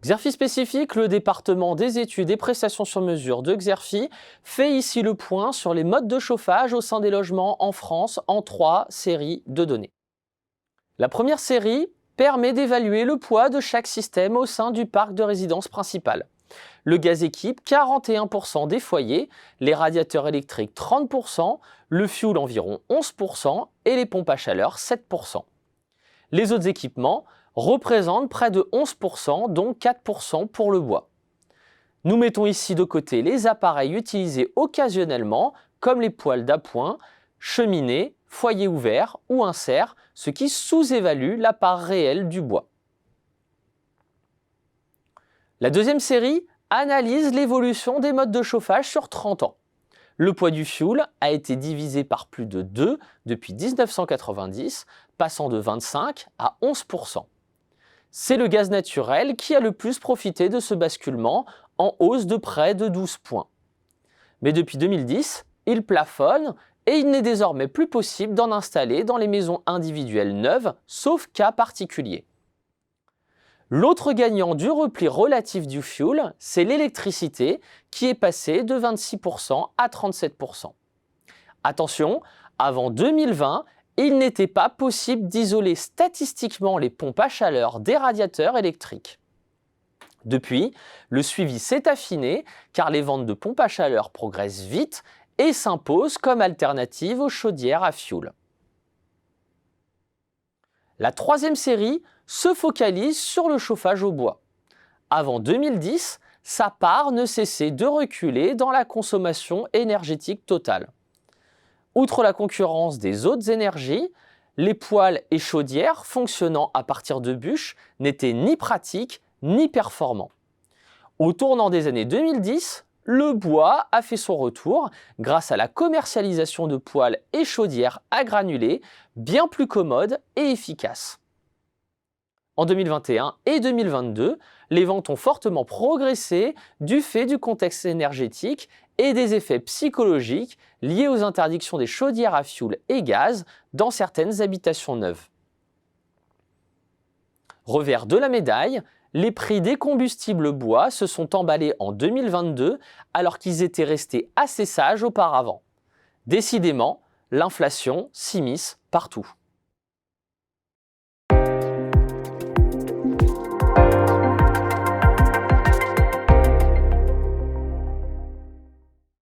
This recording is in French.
Xerfi spécifique, le département des études et prestations sur mesure de Xerfi fait ici le point sur les modes de chauffage au sein des logements en France en 3 séries de données. La première série permet d'évaluer le poids de chaque système au sein du parc de résidence principal. Le gaz équipe 41% des foyers, les radiateurs électriques 30%, le fioul environ 11% et les pompes à chaleur 7%. Les autres équipements représentent près de 11%, dont 4% pour le bois. Nous mettons ici de côté les appareils utilisés occasionnellement, comme les poêles d'appoint, cheminées, foyer ouvert ou insert, ce qui sous-évalue la part réelle du bois. La deuxième série analyse l'évolution des modes de chauffage sur 30 ans. Le poids du fioul a été divisé par plus de 2 depuis 1990, passant de 25 à 11%. C'est le gaz naturel qui a le plus profité de ce basculement, en hausse de près de 12 points. Mais depuis 2010, il plafonne et il n'est désormais plus possible d'en installer dans les maisons individuelles neuves, sauf cas particuliers. L'autre gagnant du repli relatif du fioul, c'est l'électricité qui est passée de 26% à 37%. Attention, avant 2020, il n'était pas possible d'isoler statistiquement les pompes à chaleur des radiateurs électriques. Depuis, le suivi s'est affiné car les ventes de pompes à chaleur progressent vite et s'imposent comme alternative aux chaudières à fioul. La troisième série se focalise sur le chauffage au bois. Avant 2010, sa part ne cessait de reculer dans la consommation énergétique totale. Outre la concurrence des autres énergies, les poêles et chaudières fonctionnant à partir de bûches n'étaient ni pratiques ni performants. Au tournant des années 2010, le bois a fait son retour grâce à la commercialisation de poêles et chaudières à granulés bien plus commodes et efficaces. En 2021 et 2022, les ventes ont fortement progressé du fait du contexte énergétique et des effets psychologiques liés aux interdictions des chaudières à fioul et gaz dans certaines habitations neuves. Revers de la médaille, les prix des combustibles bois se sont emballés en 2022 alors qu'ils étaient restés assez sages auparavant. Décidément, l'inflation s'immisce partout.